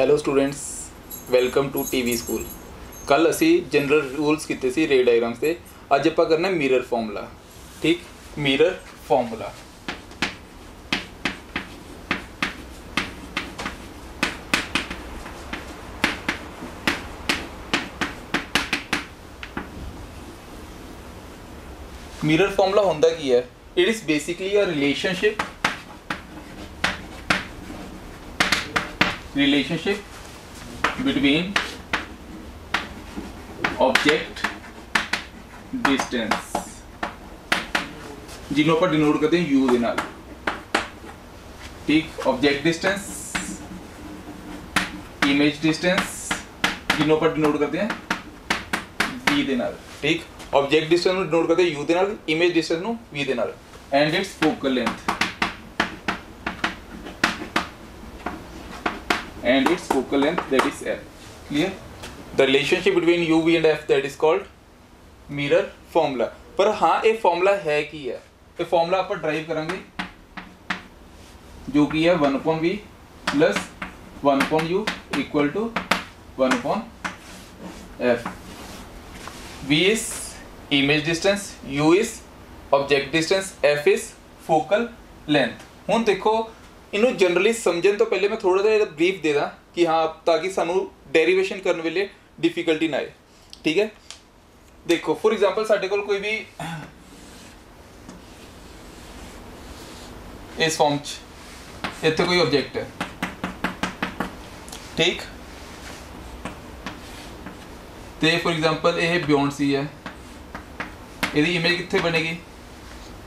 Hello students, welcome to TV school. ਕੱਲ ਅਸੀਂ general rules ਕੀਤੇ ਸੀ ਰੇ ਡਾਇਗਰਾਮਸ ਤੇ। ਅੱਜ ਆਪਾਂ ਕਰਨਾ ਮਿਰਰ ਫਾਰਮੂਲਾ। ਠੀਕ, ਮਿਰਰ ਫਾਰਮੂਲਾ। मिरर फॉर्मूला होता की है? It is basically a relationship between object distance, जिन्हों पर डिनोट करते हैं यू के नाल। ठीक, ऑब्जेक्ट डिस्टेंस, इमेज डिस्टेंस, जिन्हों पर डिनोट करते हैं वी के नाल। ठीक, ऑब्जेक्ट डिस्टेंस ਨੂੰ ਡਿਨੋਟ ਕਰਦੇ u ਦੇ ਨਾਲ, ਇਮੇਜ ਡਿਸਟੈਂਸ ਨੂੰ v ਦੇ ਨਾਲ, and it's focal length that is f. clear? the relationship between u v and f, that is called mirror formula. पर हाँ, ये फॉर्मूला है की है? ये फॉर्मूला आप ड्राइव करेंगे जो कि है 1/v plus 1/u equal to 1/f. v is image distance, u is object distance, f is focal length. हुण देखो, इनू जनरली समझण तो पहले मैं थोड़ा जिहा ब्रीफ दे दा कि हाँ, ताकि सानू डेरिवेशन करने वेले डिफिकल्टी ना आए। ठीक है, देखो फॉर एग्जांपल साडे कोल कोई भी इस फॉर्म च इत्थे कोई ऑब्जेक्ट है। ठीक, ते फॉर एग्जांपल यह बियॉन्ड सी है, यदि इमेज कितने बनेगी?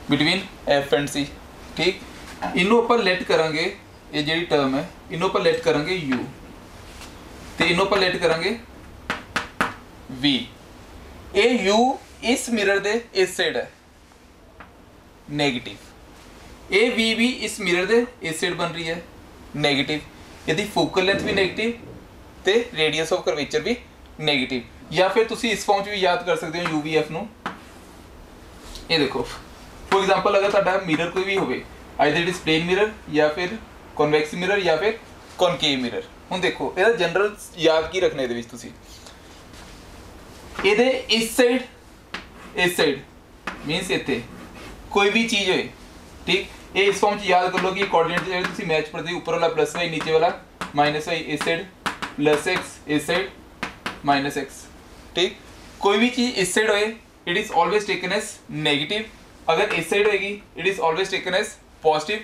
बिटवीन एफ एंड सी। ठीक, इनू अपन लेट करांगे, ये जी टर्म है, इनू अपन लेट करांगे यू, तो इनू अपन लेट करांगे वी। ए यू इस मिरर दे इस साइड है नेगेटिव, ए वी भी इस मिरर दे इस साइड बन रही है नेगेटिव। यदि फोकल लेंथ भी नेगेटिव तो रेडियस ऑफ कर्वेचर भी नेगेटिव। या फिर तुसी इस फॉर्म भी याद कर सकते हो यू वी एफ नू। ये देखो फॉर एग्जांपल, अगर साडा मिरर कोई भी होवे, either it is plane mirror या फिर कॉन्वेक्स मिरर या फिर कॉनकेव मिरर। हुण देखो ਇਹਦਾ जनरल याद की रखने ਦੇ ਵਿੱਚ ਤੁਸੀਂ ਇਹਦੇ इस साइड मीनस ਇੱਥੇ कोई भी चीज होए। ठीक, ये इस फॉर्म च याद कर लो कि कोऑर्डिनेट ਜਿਹੜੇ ਤੁਸੀਂ मैच पढ़ते हो, ऊपर वाला प्लस y, नीचे वाला माइनस y, इस साइड प्लस x, इस साइड माइनस x। ठीक, कोई भी चीज इस साइड होए, it is always taken as negative. अगर इस साइड होएगी, it is always taken as positive.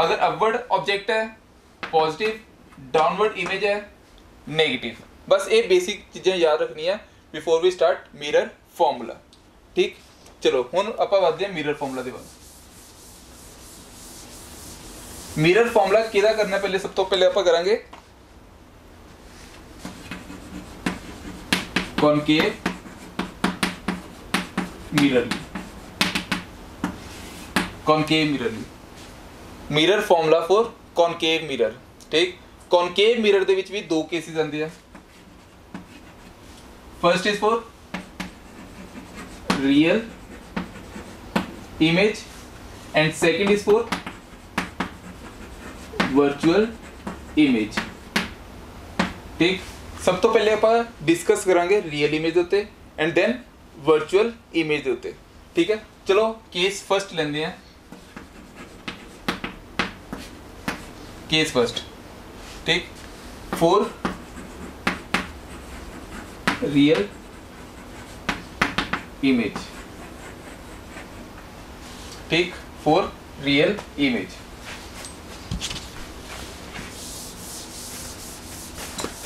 अगर अपवर्ड ऑब्जेक्ट है पॉजिटिव, डाउनवर्ड इमेज है नेगेटिव। बस ये बेसिक चीज़ें याद रखनी है before we start mirror formula. ठीक, चलो हुण आपां वधदे हां मिरर फॉर्मूला दे बारे। मिरर फॉर्मूला किहदा करना? पहले सब तो पहले आपां करांगे concave mirror. Concave mirror, mirror formula for concave mirror. ठीक, कॉनकेव मिरर दे विच भी दो केसेस आंदे हैं। First is for real image and second is for virtual image. ठीक, सब तो पहले आप डिस्कस करांगे रियल इमेज दे उत्ते एंड देन वर्चुअल इमेज दे उत्ते। ठीक है, चलो केस फर्स्ट लेंदे हैं। Case first. ठीक, फॉर रियल इमेज। ठीक, फॉर रियल इमेज।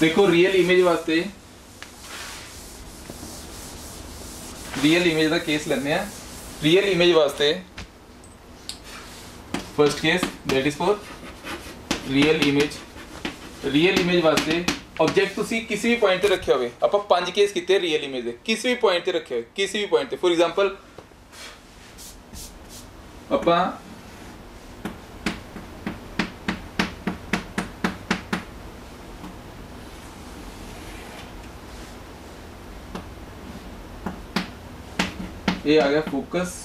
देखो रियल इमेज वास्ते रियल इमेज का केस लेने हैं। रियल इमेज वास्ते first case that is for real image. Real image वास्ते ऑब्जेक्ट तुसी किसी भी पॉइंट पे रखे हुए, आप 5 केस किते रियल इमेज दे, किसी भी पॉइंट पे रखे हुए, किसी भी पॉइंट पे। फॉर एग्जांपल अपा ये आ गया फोकस,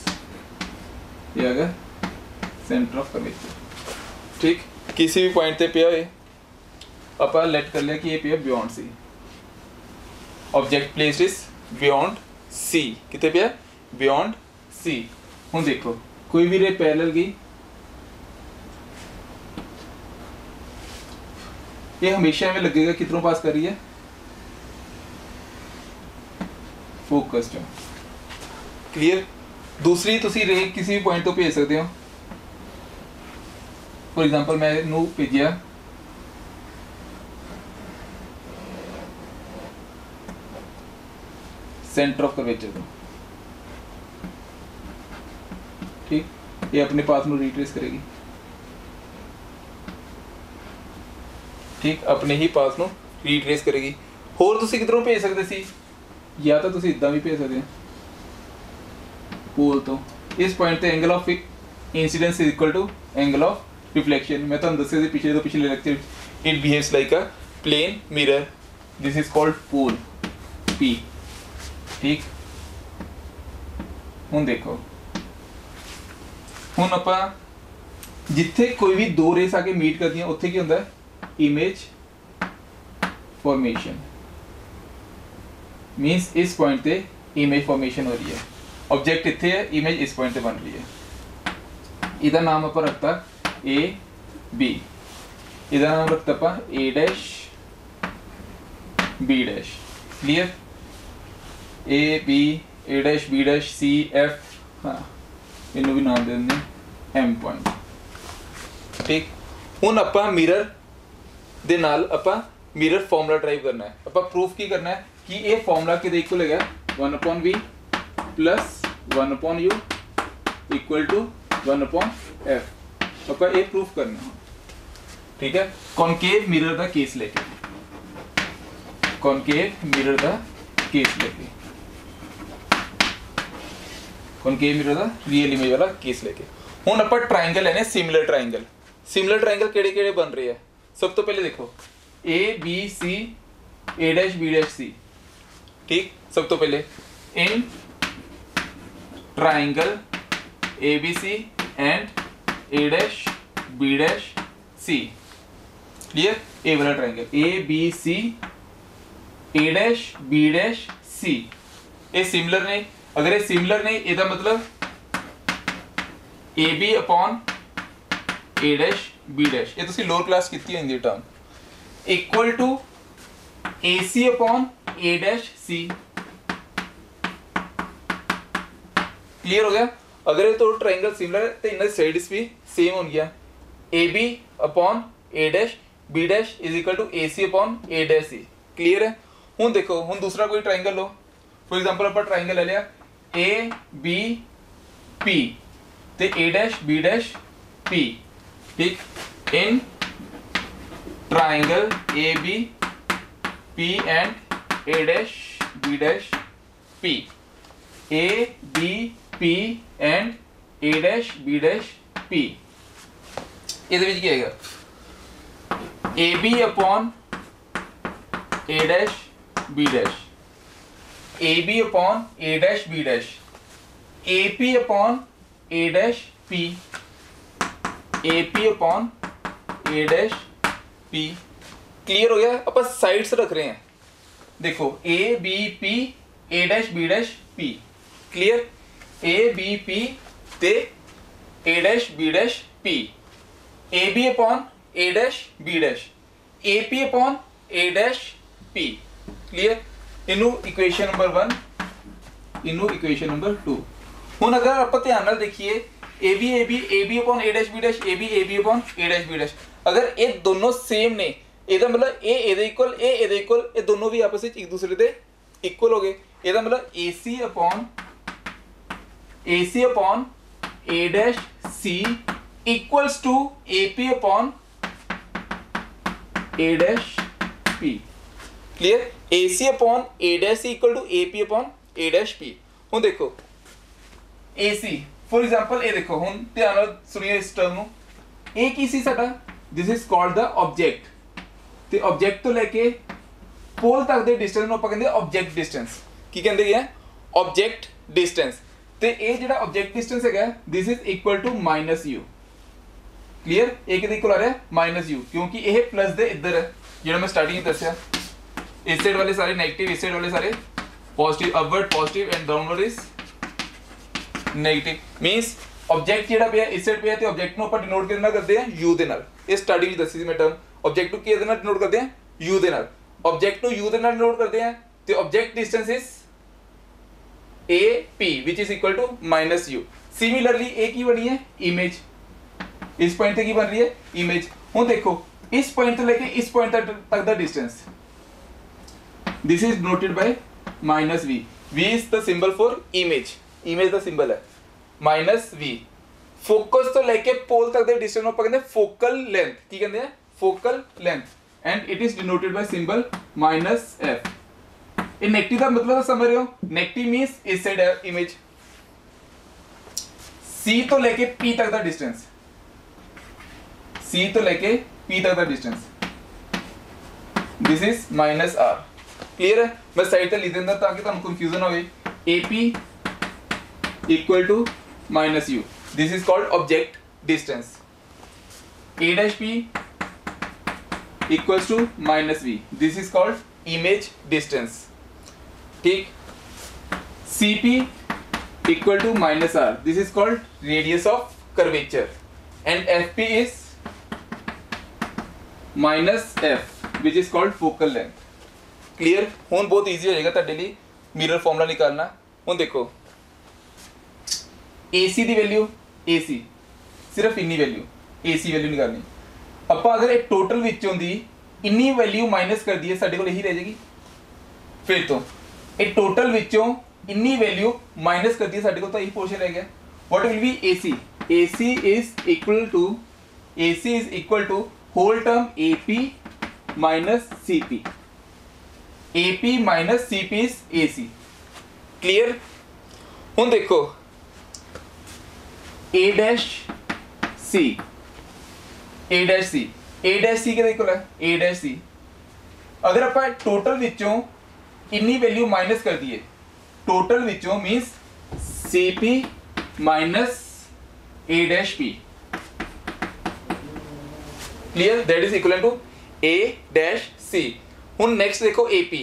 ये आ गया सेंटर ऑफ कर्वेचर। ठीक, किसी भी पॉइंट पे पिया है। ਆਪਾਂ ਲੈਟ ਕਰ ਲਿਆ ਕਿ ਇਹ ਪਿਆ ਬਿਯੋਂਡ ਸੀ। Object placed is beyond C, कितने पे बियॉन्ड सी। हूँ देखो कोई भी रे पैरेलल गई, ये हमेशा में लगेगा कितनों पास कर रही है, फोकस्ड। क्लियर। दूसरी तुसी रे किसी भी पॉइंट तो भेज सकते हो। फॉर एग्जांपल मैं नू भेजिया सेंटर ऑफ कर्वेचर को, ठीक, ये अपने पाथ में रिट्रेस करेगी, ठीक, अपने ही पाथ में रिट्रेस करेगी। होर तुसी किधरों भेज सकते सी, या तो तुसी इदां भी भेज सकते हो पोल तो, इस पॉइंट ते angle of incidence is equal to angle of reflection. मैं तुहानू दस्सिया सी पिछले lecture, it behaves like a plane mirror, this is called pole P, ठीक। हुण देखो, हुण आपां जिथे कोई भी दो रेस आके मीट करदियां उत्थे की हुंदा है, इमेज फॉर्मेशन। मीन्स इस पॉइंट ते इमेज फॉर्मेशन हो रही है, ऑब्जेक्ट इत्थे है, इमेज इस पॉइंट ते बन रही है। इहदा नाम आपां रखता ए बी, इहदा नाम रखता आपां A dash B dash. Clear. A B A dash B dash C F, हाँ इनू भी नाम दे देंगे एम पॉइंट, ठीक। हुण आपां मिरर दे नाल आपां मिरर फॉर्मूला ड्राइव करना है। आपां प्रूफ की करना है कि ये फॉर्मूला किहदे इक्वल है, 1/v plus 1/u equal to 1/f। आपां ये प्रूफ करना है, ठीक है। कॉनकेव मिरर दा केस लेके, कॉनकेव मिरर दा केस लेके, कॉनकेव मिरर दा रियल इमेज वाला केस लेके। हुण आपां ट्रायंगल लेने, सिमिलर ट्रायंगल। सिमिलर ट्रायंगल केड़े केड़े बन रहे हैं, सब तो पहले देखो A B C A dash B dash C, ठीक। सब तो पहले in triangle A B C and A dash B dash C, clear. A वाला triangle A B C A dash B dash C, ये सिमिलर ने। अगर ये similar नहीं, इसका मतलब A B upon A dash B dash, ये तुसी लोअर क्लास कितनी होंगी term, equal to A C upon A dash C. Clear हो गया। अगर ये तो ट्रायंगल सिमिलर है तो इनकी साइड्स भी सेम हो गया, A B upon A dash B dash is equal to A C upon A dash C. Clear है। हुण देखो, हुण दूसरा कोई ट्रायंगल लो, फॉर एग्जांपल आप ट्रायंगल ले लिया ए बी पी ते A dash B dash P, ठीक। In triangle A B P and A dash B dash P, A B P and A dash B dash P, इहदे विच की आएगा ए B upon A dash B dash, A B upon A dash B dash, A P upon A dash P, A P upon A dash P. Clear हो गया। अपन sides रख रहे हैं, देखो A B P A dash B dash P, clear. A B P ते A dash B dash P, A B upon A dash B dash, A P upon A dash P, clear. इनू equation number 1, इनू equation number 2। हुण अगर आप ध्यान नाल देखिए A B upon A dash B dash, A B upon A dash B dash, अगर ये दोनों सेम ने, ਇਹਦਾ मतलब ए ਇਹਦੇ इक्वल ए ਇਹਦੇ इक्वल, ये दोनों भी आपस में एक दूसरे ਦੇ इक्वल हो गए। ਇਹਦਾ मतलब AC upon A dash C equals to AP upon A dash P, clear. AC upon A dash C equal to AP upon A dash P। हुण देखो AC फॉर एग्जांपल ये देखो, हुण ध्यान नाल सुनिए इस टर्म ਨੂੰ, ਇਹ ਕੀ ਸੀ ਸਾਡਾ, this is called the object. ਤੇ ऑब्जेक्ट तो लेके पोल तक ਦੇ डिस्टेंस ਨੂੰ ਆਪਾਂ ਕਹਿੰਦੇ ऑब्जेक्ट डिस्टेंस। ਕੀ ਕਹਿੰਦੇ ਹੈ, ऑब्जेक्ट डिस्टेंस। ਤੇ ਇਹ ਜਿਹੜਾ ऑब्जेक्ट डिस्टेंस ਹੈਗਾ, this is equal to -u, clear. ਇਹ ਕਿਹਦੇ ਇਕੁਅਲ ਆ ਰਿਹਾ, -u, क्योंकि ਇਹ प्लस ਦੇ ਇੱਧਰ ਹੈ, जो मैं स्टार्टिंग दसिया, इस साइड वाले सारे नेगेटिव, इस साइड वाले सारे positive, upward positive and downward is negative. Means object ਜਿਹੜਾ ਪਿਆ ਇਸ ਸਾਈਡ ਪਿਆ ਤੇ ऑब्जेक्ट ਨੂੰ ਆਪਾਂ ਡਿਨੋਟ ਕਿਹਦੇ ਨਾਲ ਕਰਦੇ ਆ u ਦੇ ਨਾਲ। ਇਹ ਸਟਾਰਟਿੰਗ ਵਿੱਚ ਦੱਸੀ ਸੀ ਮੈਂ ਟਰਮ, ऑब्जेक्ट ਨੂੰ ਕਿਹਦੇ ਨਾਲ ਡਿਨੋਟ ਕਰਦੇ ਆ u ਦੇ ਨਾਲ। ऑब्जेक्ट ਨੂੰ u ਦੇ ਨਾਲ ਡਿਨੋਟ ਕਰਦੇ ਆ ਤੇ object distance is AP which is equal to -u। Similarly A की बनी है इमेज, इस पॉइंट तक की बन रही है इमेज। हुन देखो इस पॉइंट से लेके इस पॉइंट तक the distance, this is noted bye -v। v is the symbol for image, image the symbol है -v। फोकस तो लेके पोल तक द डिस्टेंस ਨੂੰ ਆਪਾਂ ਕਹਿੰਦੇ फोकल लेंथ, ਕੀ ਕਹਿੰਦੇ ਆ focal length, and it is denoted by symbol -f। ये नेगेटिव का मतलब तो समझ रहे हो, नेगेटिव मींस इस साइड है इमेज, C तो लेके P तक द डिस्टेंस, C तो लेके P तक the distance, this is -r। Clear है? मैं साइड पे लिख देता ताकि ਤੁਹਾਨੂੰ कंफ्यूजन होवे। AP equal to -u, this is called object distance. A'(P) equals to -v, this is called image distance. ठीक, CP equal to -r, this is called radius of curvature, and FP is -f which is called focal length. Clear? हुन बहुत easy हो जाएगा ਤੁਹਾਡੇ ਲਈ mirror formula निकालना। हुन देखो AC ਦੀ वैल्यू, AC सिर्फ इन्नी वैल्यू AC वैल्यू निकालनी। ਆਪਾਂ अगर एक टोटल विचों दी इन्नी वैल्यू माइनस कर दिए ਸਾਡੇ ਕੋਲ यही रह जाएगी। फिर तो एक टोटल विचों इन्नी वैल्यू माइनस कर दी साडे को तो यही पोर्शन रह गया। What will be AC? AC is equal to whole term AP minus CP, AP minus CP is AC। Clear? हुन देखो A'(C) के इक्वल है A'(C। अगर आप टोटल विचों इन्नी वैल्यू माइनस कर दिए, टोटल विचों means CP minus A'(P। Clear? That is equal to A'(C। हुन नेक्स्ट देखो AP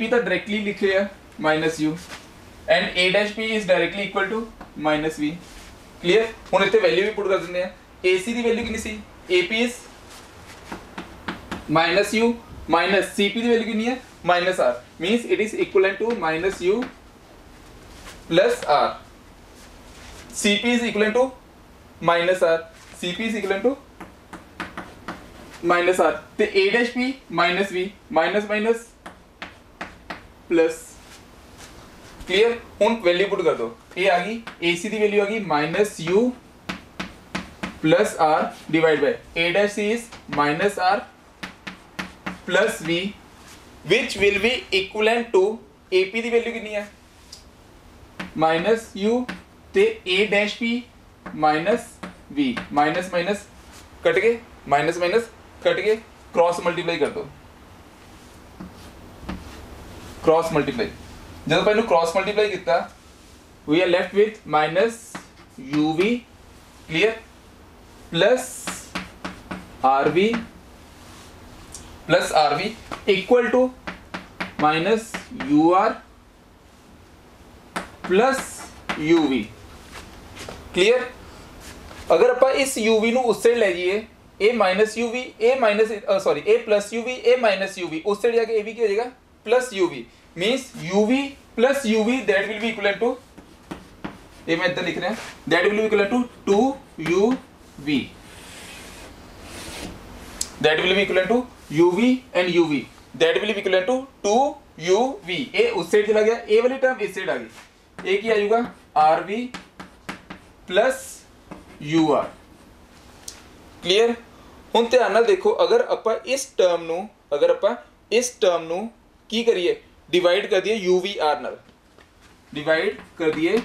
तो डायरेक्टली लिखे है -u, and A'(P is directly equal to -v। Clear? हुन इत्थे वैल्यू भी पुट कर दिंदे हैं। AC दी वैल्यू कितनी सी? AP is -u minus CP दी वैल्यू कितनी है -r, means it is equivalent to -u plus r। CP is equivalent to -r, CP is equivalent to -r, तो A'(P -v, minus minus plus. Clear? हुन value put कर दो, ये आ गई AC दी वैल्यू आ गई -u plus r divide by A'(C) is -r plus v, which will be equivalent to AP दी वैल्यू कितनी है -u ते A'(P -v, minus minus cut के माइनस माइनस कट के क्रॉस मल्टीप्लाई कर दो, क्रॉस मल्टीप्लाई। जब पहले क्रॉस मल्टीप्लाई किया we are left with -uv, clear, plus rv equal to -ur plus uv। Clear? अगर आप इस uv नु उस साइड ले जाइए a minus uv, a plus uv, a minus uv, उस साइड जाके a भी क्या हो जाएगा plus uv, means uv plus uv that will be equal to, ये मैं इधर लिख रहे हैं, that will be equal to 2uv, that will be equal to uv and uv, that will be equal to 2uv। ए उस side चला गया, ए वाली टर्म इस साइड आ गई, ए की आएगा rv प्लस ur। क्लियर? हुन ध्यान नाल देखो, अगर आप इस टर्म नू की करिए डिवाइड कर दिए uvr नाल, डिवाइड कर दिए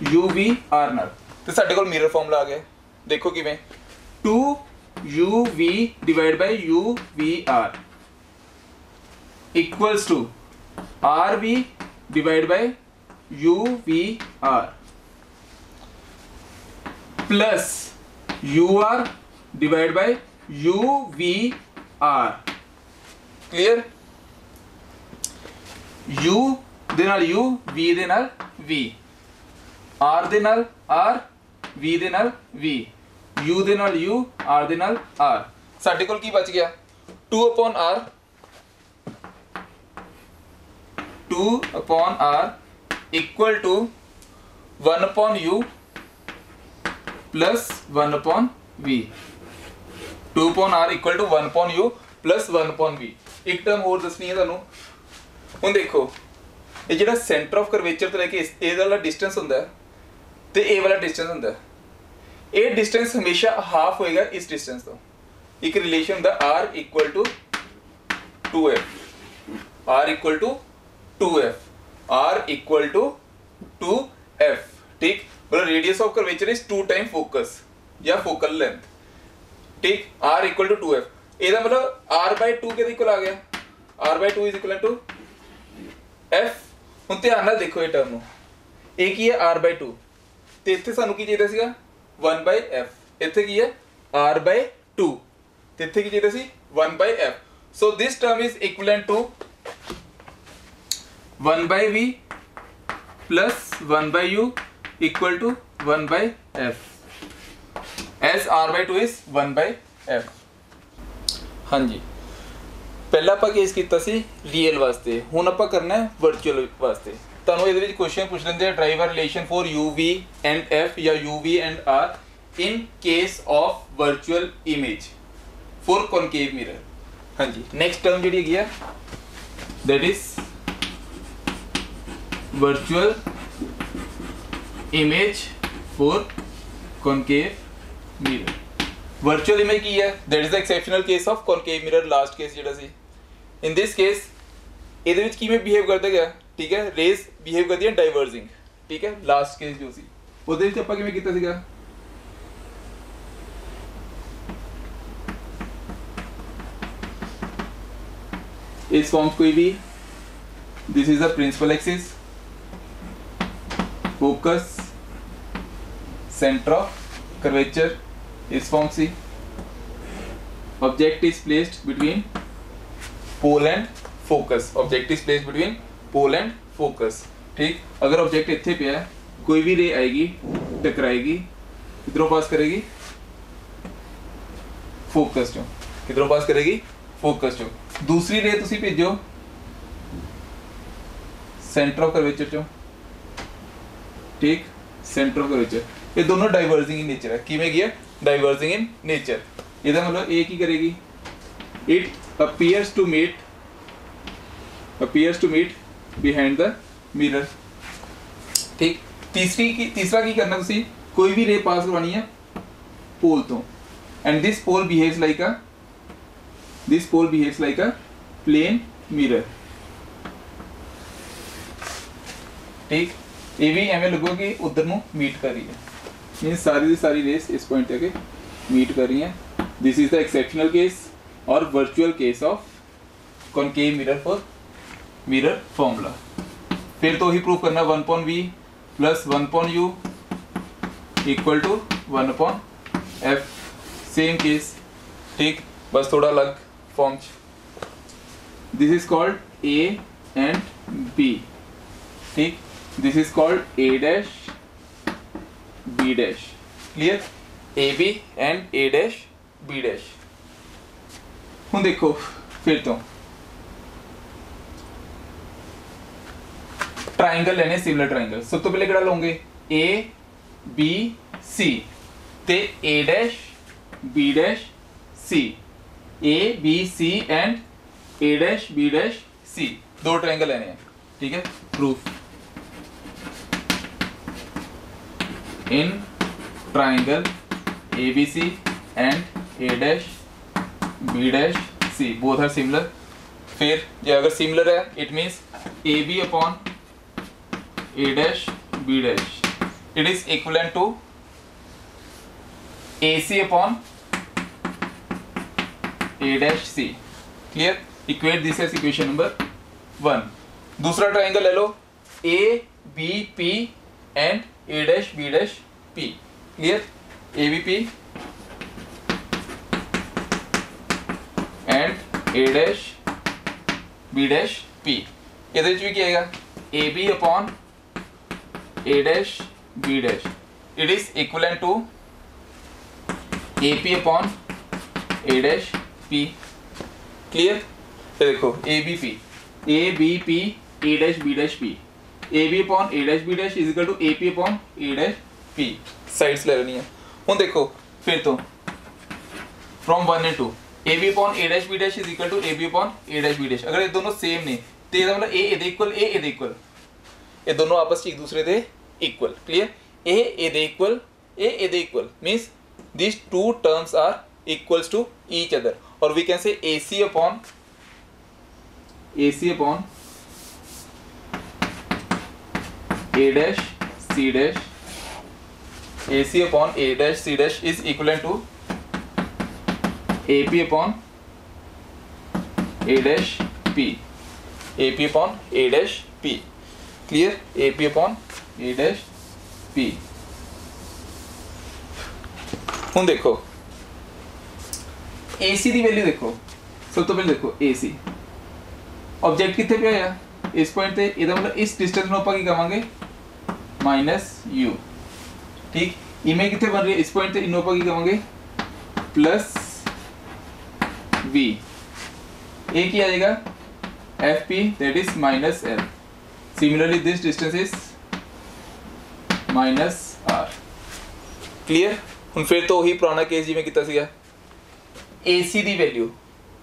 uvr नाल, तो साडे कोल मिरर फॉर्मूला आ गया। देखो किवें 2uv divide by uvr equals to rv divide by uvr plus ur divide by U V R. Clear? u ਦੇ ਨਾਲ u, v ਦੇ ਨਾਲ v, r ਦੇ ਨਾਲ r, v ਦੇ ਨਾਲ v, u ਦੇ ਨਾਲ u, r ਦੇ ਨਾਲ r। ਸਾਡੇ ਕੋਲ ਕੀ ਬਚ ਗਿਆ 2 upon r, 2 upon r equal to 1 upon u plus 1 upon v। 2 upon r equal to 1 upon u plus 1 upon v। ਇੱਕ ਟਰਮ ਹੋਰ ਦੱਸਣੀ ਹੈ ਤੁਹਾਨੂੰ। ਹੁਣ ਦੇਖੋ ਇਹ ਜਿਹੜਾ ਸੈਂਟਰ ਆਫ ਕਰਵੇਚਰ ਤੋਂ ਲੈ ਕੇ ਇਹ ਵਾਲਾ ਡਿਸਟੈਂਸ ਹੁੰਦਾ ਹੈ ਤੇ ਇਹ ਵਾਲਾ ਡਿਸਟੈਂਸ ਹੁੰਦਾ ਹੈ, ਇਹ ਡਿਸਟੈਂਸ ਹਮੇਸ਼ਾ ਹਾਫ ਹੋਏਗਾ ਇਸ ਡਿਸਟੈਂਸ ਤੋਂ। ਇੱਕ ਰਿਲੇਸ਼ਨ ਹੁੰਦਾ r equal to 2f, r equal to 2f, r equal to 2f। ठीक, मतलब radius of curvature is 2 time focus या फोकल लेंथ। ठीक, r equal to 2f, ਇਹਦਾ मतलब r by 2 ਕਿਹਦੇ ਇਕੁਅਲ ਆ ਗਿਆ, r by 2 is equivalent to f। ਹੁਣ ਧਿਆਨ ਨਾਲ ਦੇਖੋ ਇਹ ਟਰਮ ਨੂੰ, ਇਹ ਕੀ ਹੈ r by 2 ਤੇ ਇੱਥੇ ਸਾਨੂੰ ਕੀ ਚਾਹੀਦਾ ਸੀਗਾ 1 by f, ਇੱਥੇ ਕੀ ਹੈ r by 2 ਤੇ ਇੱਥੇ ਕੀ ਚਾਹੀਦਾ ਸੀ 1 by f। so this term is equivalent to 1 by v plus 1 by u equal to 1 by f, as r by 2 is 1 by f। हाँ जी, पहला ਆਪਾਂ केस ਕੀਤਾ ਸੀ ਰੀਅਲ ਵਾਸਤੇ, ਹੁਣ ਆਪਾਂ ਕਰਨਾ ਹੈ ਵਰਚੁਅਲ ਵਾਸਤੇ। ਤੁਹਾਨੂੰ ਇਹਦੇ ਵਿੱਚ ਕੁਐਸਚਨ ਪੁੱਛ ਲੈਂਦੇ ਆ derive a relation for uv and f ਜਾਂ uv and r in case of virtual image for concave mirror। हाँ जी, नेक्स्ट टर्म ਜਿਹੜੀ ਹੈਗੀ ਆ that is virtual image for concave mirror। Virtual image की है that is the exceptional case of concave mirror, last case ਜਿਹੜਾ ਸੀ। In this case ਇਹਦੇ ਵਿੱਚ ਕਿਵੇਂ ਬਿਹੇਵ ਕਰਦਾ ਗਿਆ, ਠੀਕ ਹੈ, ਰੇਜ਼ ਬਿਹੇਵ ਕਰਦੀ ਹੈ ਡਾਈਵਰਜਿੰਗ। ਠੀਕ ਹੈ, ਲਾਸਟ ਕੇਸ ਜੋ ਸੀ ਉਹਦੇ ਵਿੱਚ ਆਪਾਂ ਕਿਵੇਂ ਕੀਤਾ ਸੀਗਾ, ਇਸ ਫਾਰਮ ਕੋਈ ਵੀ this is the principal axis, focus, centre of curvature इस फॉर्म से, object is placed between pole and focus, object is placed between pole and focus. ठीक, अगर ऑब्जेक्ट इत्थे पे है कोई भी रे आएगी टकराएगी, किधरों पास करेगी फोकस चो, किधरों पास करेगी फोकस चो। दूसरी रे तुसी भेजो सेंटर ऑफ कर्वेचर चो। ठीक, सेंटर ऑफ कर्वेचर, ये दोनों डाइवर्जिंग इन नेचर है। किवें गया डाइवर्जिंग इन नेचर, ਇਹਦਾ मतलब ए की करेगी it appears to meet behind the mirror. ठीक, तीसरा की करना तुसी कोई भी रे पास करवानी है पोल तो, and this pole behaves like a plane mirror. ठीक, ये भी एवं लगो कि उधर ਨੂੰ मीट कर रही है, मीन सारी की सारी रेस इस पॉइंट तक मीट कर रही हैं। This is the exceptional case और virtual case of concave mirror for mirror formula. फिर तो ही प्रूव करना 1 upon v plus 1 upon u equal to 1 upon f, same case. ठीक, बस थोड़ा अलग form. This is called a and b। ठीक, this is called a dash b dash। क्लियर, A B and A dash B dash. ਹੁਣ देखो फिर तो ट्राइंगल लेने, सिमिलर ट्राइंगल। सब तो पहले केड़ा लोगे ए बी सी ते A dash B dash C, A B C and A dash B dash C, दो ट्राइंगल लेने हैं। ठीक है, proof in triangle ABC and A dash B dash C both are similar। फिर ये अगर सिमिलर है it means AB upon A dash B dash it is equivalent to AC upon A dash C। Clear, equate this as equation number 1। दूसरा triangle ले लो ABP and A dash B dash P। Clear, ABP A dash B dash P. ਇਹਦੇ ਵਿੱਚ ਵੀ ਕੀ ਆਏਗਾ A B upon A dash B dash, it is equivalent to A P upon A dash P. Clear? तो देखो A B P A dash B dash P, A B upon A dash B dash is equal to A P upon A dash P. Sides ले लेनी है। हुण देखो फिर तो from 1 and 2 A B upon A dash B dash is equal to A B upon A dash B dash. अगर ये दोनों सेम ने तो ये मतलब ए ਇਹਦੇ इक्वल ए ਇਹਦੇ इक्वल, ये दोनों आपस में एक दूसरे ਦੇ इक्वल। क्लियर? ए ਇਹਦੇ इक्वल ए ਇਹਦੇ equal means these two terms are equals to each other, or we can say AC upon A dash C dash, AC upon A dash C dash is equivalent to AP upon A dash P, AP upon A dash P। Clear? AP upon A dash P। ਹੁਣ देखो AC ਦੀ value देखो, सब तो पहले देखो AC object कितने पे आया इस पॉइंट पे, ਇਹਦਾ मतलब इस डिस्टेंस ਨੂੰ ਆਪਾਂ ਕੀ ਕਵਾਂਗੇ माइनस u। ठीक? इमेज कितने बन रही है इस पॉइंट पे, इन्हों ਆਪਾਂ ਕੀ ਕਵਾਂਗੇ प्लस v। ये क्या आएगा fp that is minus l। Similarly this distance is minus r। Clear? ਹੁਣ फिर तो वही पुराना केस जिवें ਕੀਤਾ ਸੀਗਾ AC ਦੀ वैल्यू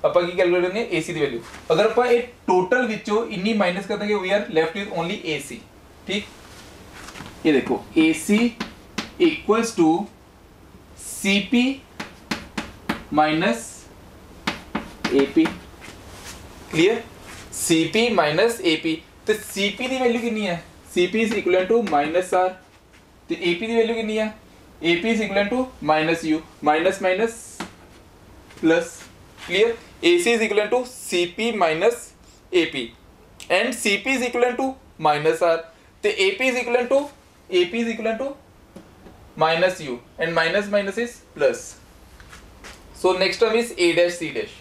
ਆਪਾਂ ਕੀ ਕੈਲਕੂਲੇਟ ਕਰਨੀ है AC ਦੀ वैल्यू। अगर ਆਪਾਂ ਇਹ टोटल ਵਿੱਚੋਂ ਇੰਨੀ ਮਾਈਨਸ ਕਰ ਦਾਂਗੇ we are left with only AC। ठीक? ये देखो AC equals to CP minus AP। Clear? CP minus AP, तो CP ਦੀ वैल्यू कितनी है CP is equivalent to minus R, तो AP ਦੀ वैल्यू कितनी है AP is equivalent to minus U, minus minus plus। Clear? AC is equivalent to CP minus AP and CP is equivalent to minus R, तो AP is equivalent to minus U and minus minus is plus। So next term is A dash C dash।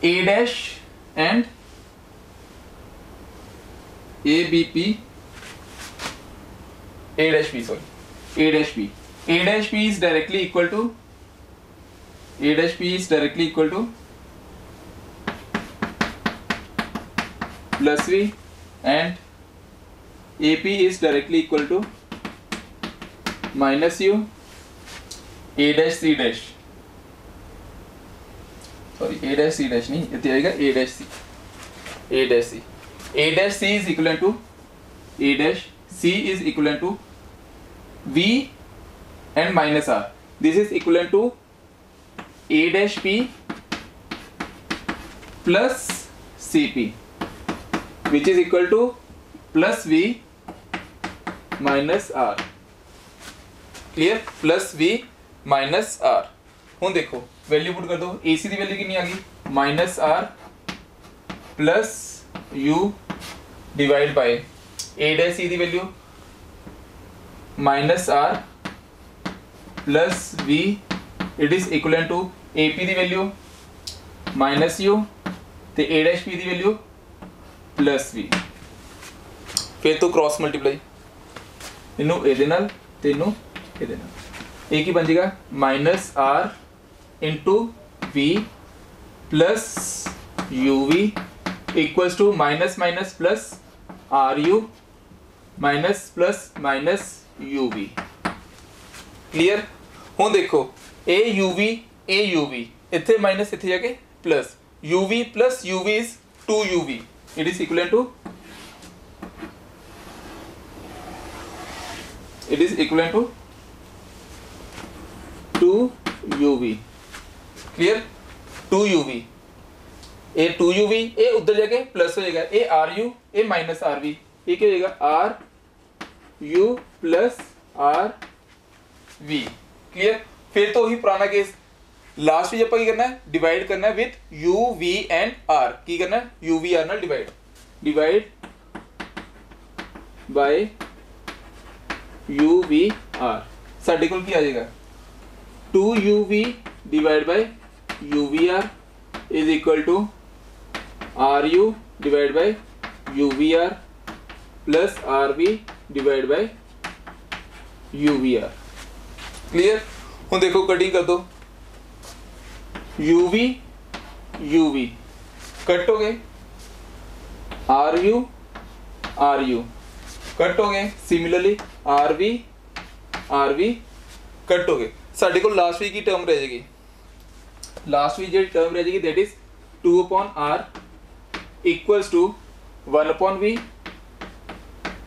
A dash and ABP A dash P, sorry, A dash P, A dash P is directly equal to plus V and AP is directly equal to minus U। A dash C dash, sorry A dash C dash नहीं, ये आएगा A dash C, A dash C, A dash C is equivalent to A dash C is equivalent to V and minus R। This is equivalent to A dash P plus CP, which is equal to plus V minus R। Clear? plus V minus R। ਹੁਣ देखो value put कर दो, AC की value कितनी आ गई minus R plus U divide by A dash C की value minus R plus V, it is equivalent to AP की वैल्यू माइनस U ते A dash P की वैल्यू प्लस V। फिर तो क्रॉस मल्टीप्लाई इनू ਇਹਦੇ ਨਾਲ ਤੇ ਇਹਨੂੰ ਇਹਦੇ ਨਾਲ, ਇਹ ਕੀ ਬਣ ਜਾਏਗਾ minus R into V plus UV equals to minus minus plus RU minus plus minus UV। Clear? ਹੁਣ देखो AUV ਇੱਥੇ माइनस ਇੱਥੇ ਜਾ ਕੇ plus UV plus UV is 2UV, it is equivalent to it is equivalent to 2UV। Clear? 2UV, ये 2UV ये उधर जाके प्लस हो जाएगा, ये RU ये माइनस RV, ये क्या हो जाएगा RU प्लस RV। क्लियर? फिर तो वही पुराना केस, लास्ट में अपन करना है डिवाइड करना है विथ UV एंड R। की करना है UV R नाल डिवाइड बाय UV R। साडे कोल की आ जाएगा 2UV divide by U V R is equal to R U divide by U V R plus R V divide by U V R. Clear? हूँ देखो cutting कर दो, यू वी कट हो गए, आर यू कट हो गए, similarly R we cut हो गए। साढ़े को लास्ट वीक की टर्म रह जाएगी, लास्ट वीक जो टर्म रह जाएगी that is 2/r equals to 1/v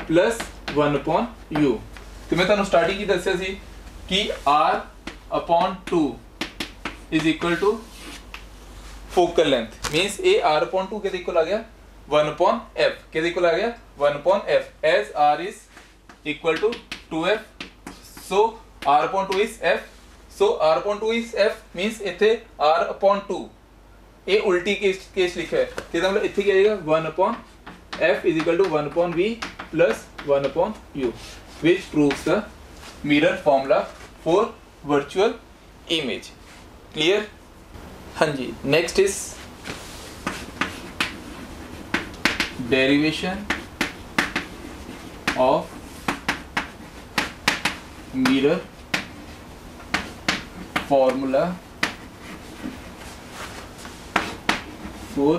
plus 1/u। तो मैं तुहानू स्टार्टिंग की दस्या सी कि r/2 is equal to focal length, means ए r/2 के इक्वल आ गया 1/f के इक्वल आ गया 1/f as r is equal to 2f, so r/2 is f, so r/2 is f means इथे r/2 ये उल्टी केस लिखा है तो मतलब इथे क्या आएगा 1/f is equal to 1/v plus 1/u which proves the mirror formula for virtual image। Clear? हाँ जी, next is derivation of mirror formula for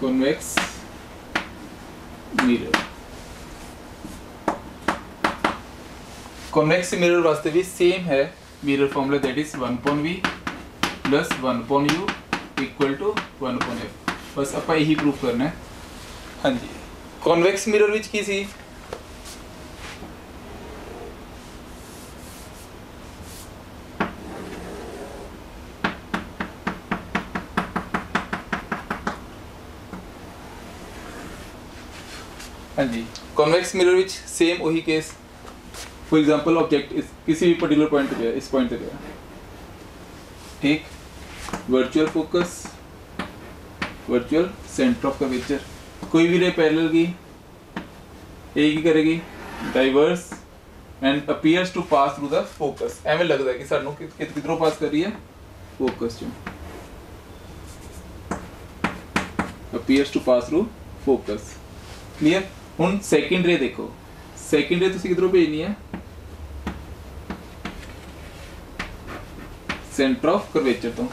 convex mirror। Convex mirror वास्ते भी सेम है mirror formula that is 1/v plus 1/u equal to 1/f। बस ਆਪਾਂ यही proof करना है। हाँ जी, कॉन्वेक्स मिरर विच की सी हाँ जी, कॉन्वेक्स मिरर विच सेम वही केस, फॉर एग्जांपल ऑब्जेक्ट इस किसी भी पर्टिकुलर पॉइंट पे है, इस पॉइंट पे है, ठीक, virtual focus, virtual centre of curvature, कोई भी रे पैरेलल की एक ही करेगी diverge and appears to pass through the focus. एवें लगता है कि सानू किधरों पास कर रही है, फोकस चों, appears to pass through focus. Clear? हुन सेकंड रे देखो, सेकंड रे तुसी किधरों भेजनी है, सेंटर ऑफ कर्वेचर तो,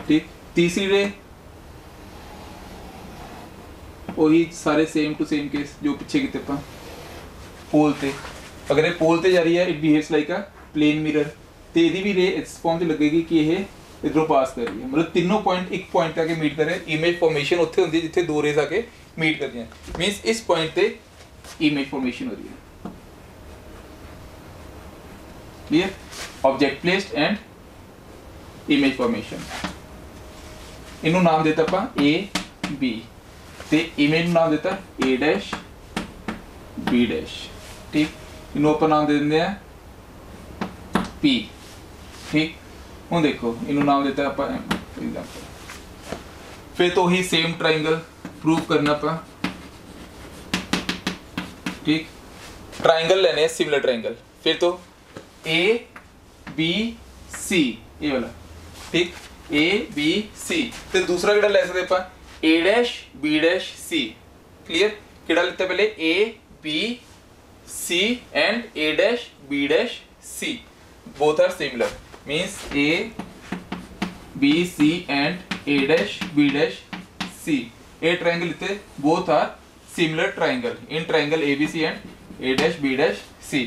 ठीक। तीसरी रे वही सारे सेम टू सेम केस जो पिछे किते पा पोल ते, अगर ये पोल ते जा रही है it behaves like a plane mirror, ते इहदी भी रे इस फॉर्म ते लगेगी कि ये इधरों पास कर रही है, मतलब तीनों पॉइंट एक पॉइंट आके मीट कर रहे हैं। इमेज फॉर्मेशन उत्थे होंदी है जिथे दो रेज आके मीट करती हैं, मींस इस पॉइंट पे इमेज फॉर्मेशन हो रही है। Clear? Object placed and image formation, इनू नाम देता अपा ए बी ते इमेज नाम देता ए डैश बी डैश, ठीक। इनू अपा नाम दे देंगे पी, ठीक। हूँ देखो इनू नाम देता अपा एम फॉर एग्जांपल। फिर तो ही सेम ट्राइंगल प्रूव करना अपा, ठीक। ट्राइंगल लेने हैं सिमिलर ट्राइंगल, फिर तो ए बी सी ये वाला, ठीक, ए बी सी। तो दूसरा केड़ा ले सकते अपा A dash B dash C. Clear? केड़ा लेते पहले A B C and A dash B dash C, both are similar, means A B C and A dash B dash C, ए ट्राइंगल लेते, both are similar triangle in triangle ABC and A dash B dash C.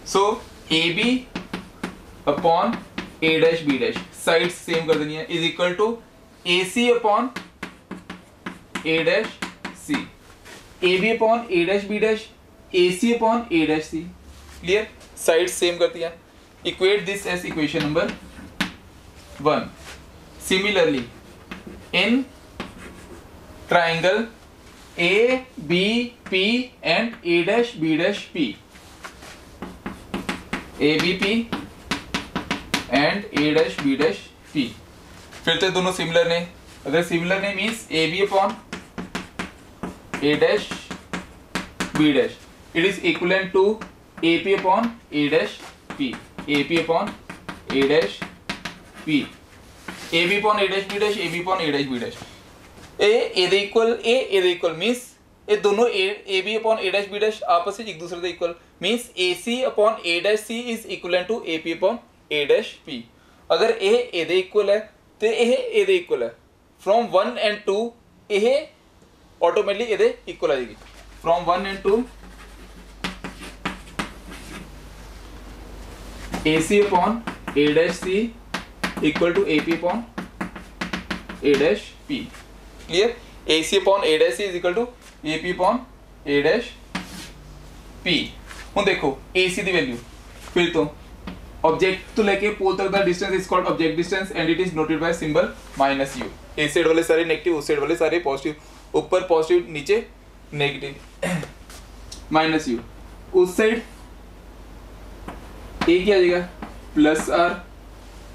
So AB upon A dash B dash sides same कर देनी है is equal to AC upon A dash C, AB upon A dash B dash, AC upon A dash C। Clear? Sides same कर दिया। Equate this as equation number 1। Similarly in triangle A B P and A dash B dash P, A B P and A dash B dash P, फिर तो दोनों similar ने, अगर similar ने means A B upon A dash B dash, it is equivalent to AP upon A dash P, AP upon A dash P, AB upon A dash B dash, AB upon A dash B dash। ए equal means ये दोनों A B upon A dash B dash आपस में एक दूसरे के equal means A C upon A dash C is equal to A P upon A dash P. अगर ए दे इक्वल है तो यह ए दे इक्वल है। फ्रॉम 1 एंड 2 यह ऑटोमेटिकली ये इक्वल आ जाएगी। From 1 and 2 A C upon A dash C equal to A P upon A dash P. Clear? A C upon A dash C is equal to A P upon A dash P. ਹੁਣ देखो ए सी ਦੀ value ਫਿਰ ਤੋਂ object तो लेके पोल तक the distance is called object distance and it is noted bye symbol -u। A side वाले सारे negative, उस साइड वाले सारे पॉजिटिव, ऊपर पॉजिटिव नीचे नेगेटिव -u। उस साइड ए क्या आ जाएगा +r,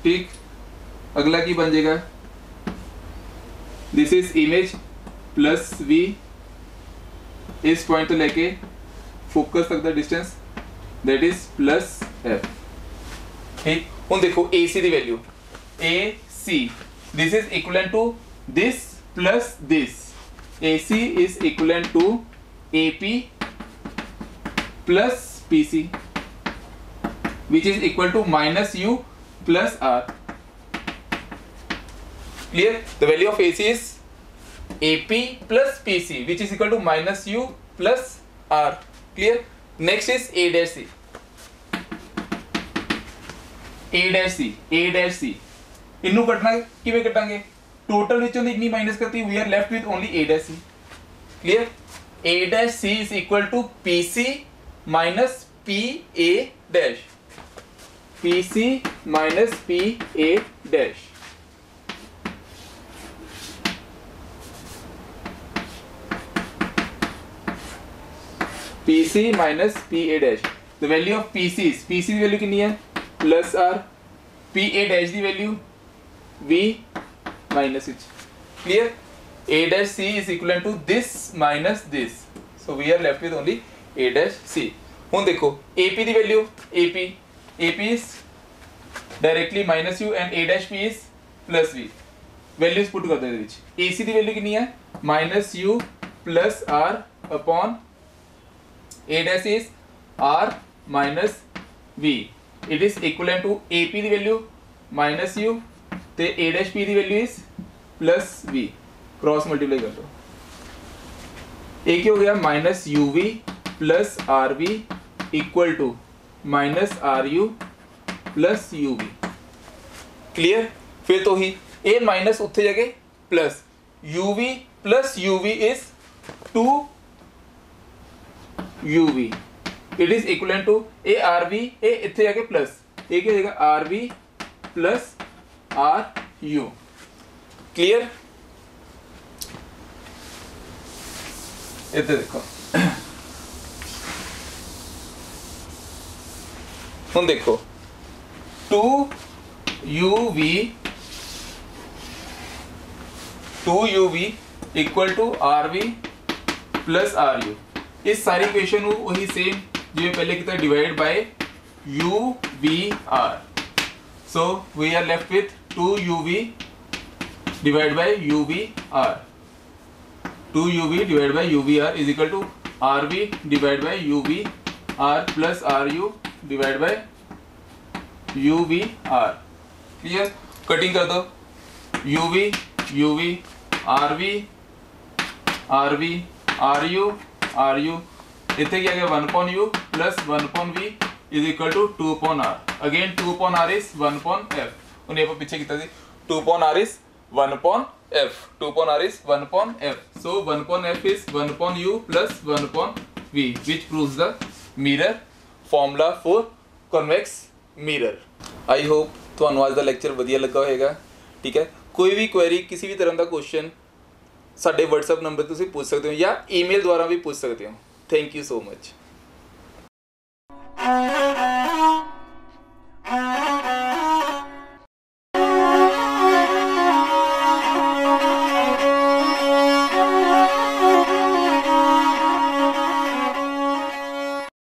ठीक। अगला की बन जाएगा दिस इज इमेज +v, इस पॉइंट तो लेके फोकस तक the distance that is +f, ठीक। हुन देखो AC दी value AC this is equivalent to this plus this. AC is equivalent to AP plus PC which is equal to -u plus r। Clear? The value of AC is AP plus PC which is equal to -u plus r। Clear? Next is A dash C। A dash C, A dash C इन्नू कटना किवें कटांगे? Total विचों दी इतनी minus करती we are left with only A dash C। Clear? A dash C is equal to PC minus PA dash, PC minus PA dash। PC minus PA dash। The value of PC की value कितनी है +r, PA dash की value V minus h। Clear? A dash C is equivalent to this minus this, so we are left with only A dash C। हुन देखो AP की value AP is directly -u and A dash P is +v। Values put कर दो इहदे विच। AC की value कितनी है -u plus r upon A dash is r minus v। It is equivalent to AP की value -u ते A dash P की वैल्यू इज +v। क्रॉस मल्टीप्लाई कर दो। A क्या हो गया -uv plus rv equal to -ru plus uv। Clear? फिर तो ही A माइनस उत्थे जाके plus uv plus uv is 2 uv। It is equivalent to A R V, ए इत्थे जाके प्लस ए क्या हो जाएगा R we plus are U. Clear? इधर देखो हुन देखो 2uv equal to r we plus are u. इस सारी इक्वेशन को वही सेम जो पहले किया divide by u v r। So we are left with 2uv divide by u v r। 2uv divide by u v r is equal to rv divide by u v r plus ru divide by u v r। Clear? Cutting कर दो u v rv rv ru ru इतने क्या गया 1/u plus 1/v is equal to 2/r। Again 2/r is 1/f। उन्हें आप पीछे कितना सी 2/r is 1/f, 2/r is 1/f। So 1/f is 1/u plus 1/v which proves the mirror formula for convex mirror. I hope ਤੁਹਾਨੂੰ ਅੱਜ ਦਾ lecture ਵਧੀਆ ਲੱਗਾ ਹੋਵੇਗਾ। ठीक है? कोई भी क्वेरी किसी भी तरह का क्वेश्चन साडे WhatsApp नंबर तुसीं पूछ सकते हो या ईमेल द्वारा भी पूछ सकते हो। Thank you so much.